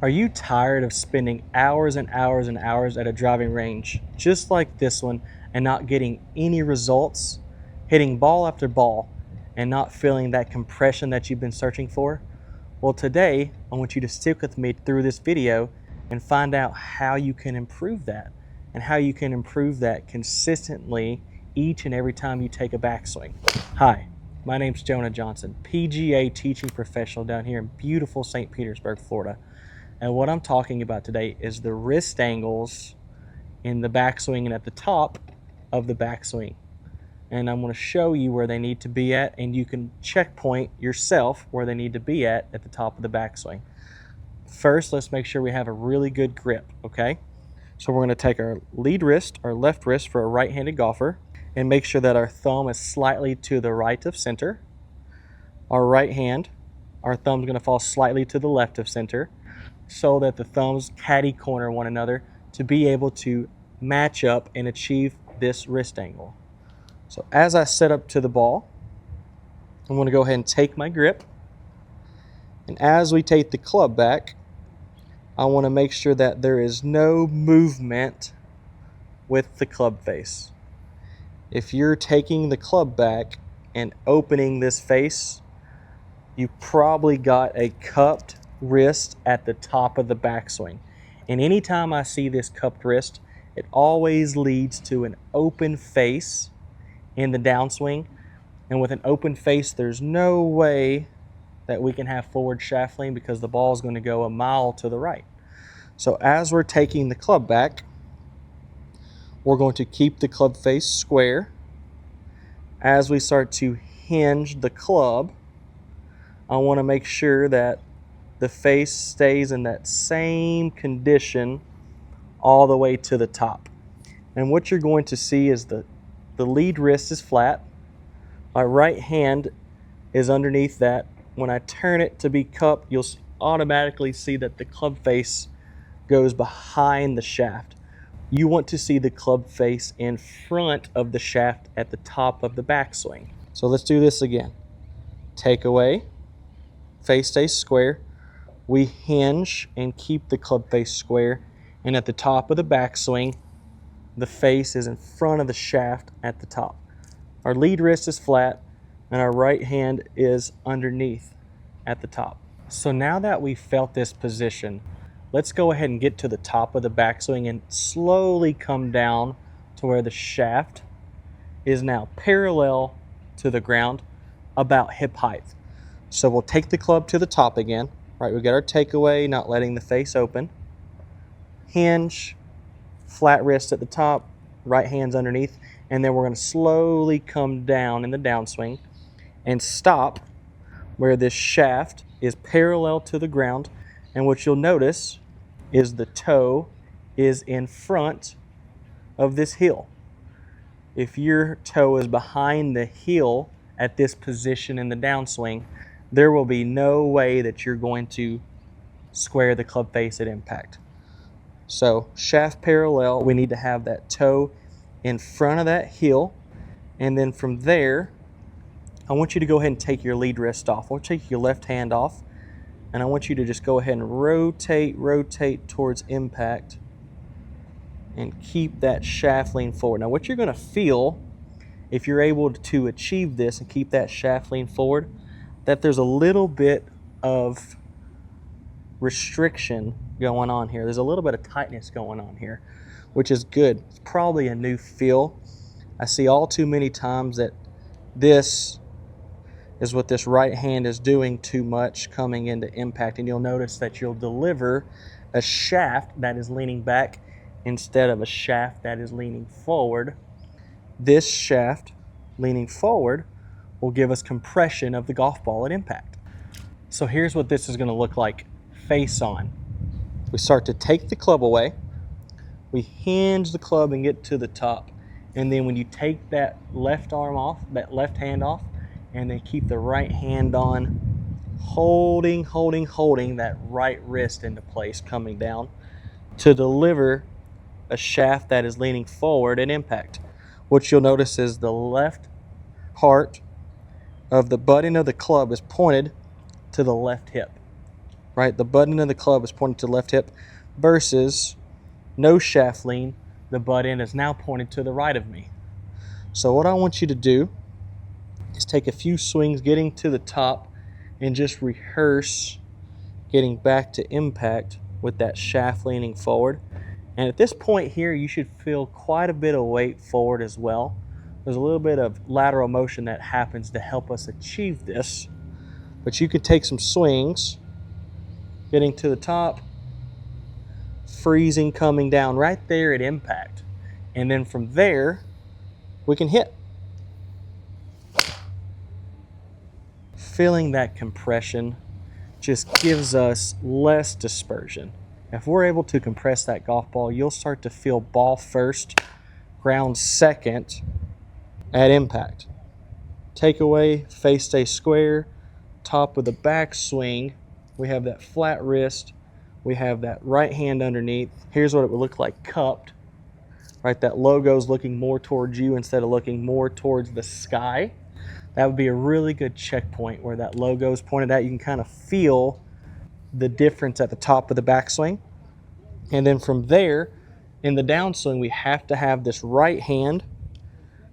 Are you tired of spending hours and hours and hours at a driving range just like this one and not getting any results, hitting ball after ball and not feeling that compression that you've been searching for? Well, today I want you to stick with me through this video and find out how you can improve that and how you can improve that consistently each and every time you take a backswing. Hi, my name's Jonah Johnson, PGA teaching professional down here in beautiful St. Petersburg, Florida. And what I'm talking about today is the wrist angles in the backswing and at the top of the backswing. And I'm going to show you where they need to be at, and you can checkpoint yourself where they need to be at the top of the backswing. First, let's make sure we have a really good grip, okay? So we're going to take our lead wrist, our left wrist for a right-handed golfer, and make sure that our thumb is slightly to the right of center. Our right hand, our thumb's going to fall slightly to the left of center, so that the thumbs caddy corner one another to be able to match up and achieve this wrist angle. So as I set up to the ball, I'm going to go ahead and take my grip. And as we take the club back, I want to make sure that there is no movement with the club face. If you're taking the club back and opening this face, you probably got a cupped wrist at the top of the backswing. And anytime I see this cupped wrist, it always leads to an open face in the downswing. And with an open face, there's no way that we can have forward shaft lean because the ball is going to go a mile to the right. So as we're taking the club back, we're going to keep the club face square. As we start to hinge the club, I want to make sure that the face stays in that same condition all the way to the top. And what you're going to see is the lead wrist is flat. My right hand is underneath that. When I turn it to be cupped, you'll automatically see that the club face goes behind the shaft. You want to see the club face in front of the shaft at the top of the backswing. So let's do this again. Take away, face stays square. We hinge and keep the club face square, and at the top of the backswing, the face is in front of the shaft at the top. Our lead wrist is flat, and our right hand is underneath at the top. So now that we've felt this position, let's go ahead and get to the top of the backswing and slowly come down to where the shaft is now parallel to the ground, about hip height. So we'll take the club to the top again. Right, we got our takeaway, not letting the face open. Hinge, flat wrist at the top, right hand's underneath, and then we're going to slowly come down in the downswing and stop where this shaft is parallel to the ground. And what you'll notice is the toe is in front of this heel. If your toe is behind the heel at this position in the downswing, there will be no way that you're going to square the club face at impact. So shaft parallel, we need to have that toe in front of that heel. And then from there, I want you to go ahead and take your lead wrist off. Or take your left hand off. And I want you to just go ahead and rotate towards impact and keep that shaft lean forward. Now what you're going to feel, if you're able to achieve this and keep that shaft lean forward, that there's a little bit of restriction going on here. There's a little bit of tightness going on here, which is good. It's probably a new feel. I see all too many times that this is what this right hand is doing too much coming into impact, and you'll notice that you'll deliver a shaft that is leaning back instead of a shaft that is leaning forward. This shaft leaning forward will give us compression of the golf ball at impact. So here's what this is going to look like face on. We start to take the club away, we hinge the club and get to the top, and then when you take that left arm off, that left hand off, and then keep the right hand on, holding that right wrist into place coming down to deliver a shaft that is leaning forward at impact. What you'll notice is the left part of the button of the club is pointed to the left hip. right? The butt end of the club is pointed to the left hip versus no shaft lean. The butt end is now pointed to the right of me. So what I want you to do is take a few swings getting to the top and just rehearse getting back to impact with that shaft leaning forward. And at this point here, you should feel quite a bit of weight forward as well. There's a little bit of lateral motion that happens to help us achieve this. But you could take some swings, getting to the top, freezing, coming down right there at impact. And then from there, we can hit. Feeling that compression just gives us less dispersion. If we're able to compress that golf ball, you'll start to feel ball first, ground second at impact. Takeaway, face stay square, top of the backswing, we have that flat wrist, we have that right hand underneath. Here's what it would look like cupped, right? That logo's looking more towards you instead of looking more towards the sky. That would be a really good checkpoint where that logo is pointed out. You can kind of feel the difference at the top of the backswing. And then from there, in the downswing, we have to have this right hand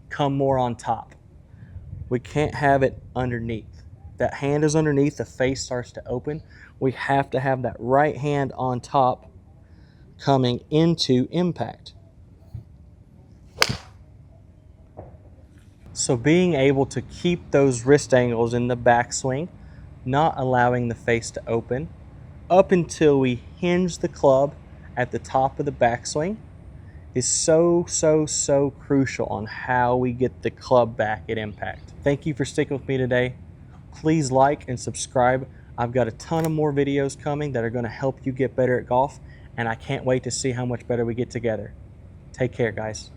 come more on top. We can't have it underneath. That hand is underneath, the face starts to open. We have to have that right hand on top coming into impact. So being able to keep those wrist angles in the backswing, not allowing the face to open, up until we hinge the club at the top of the backswing is so crucial on how we get the club back at impact. Thank you for sticking with me today. Please like and subscribe. I've got a ton of more videos coming that are going to help you get better at golf, and I can't wait to see how much better we get together. Take care, guys.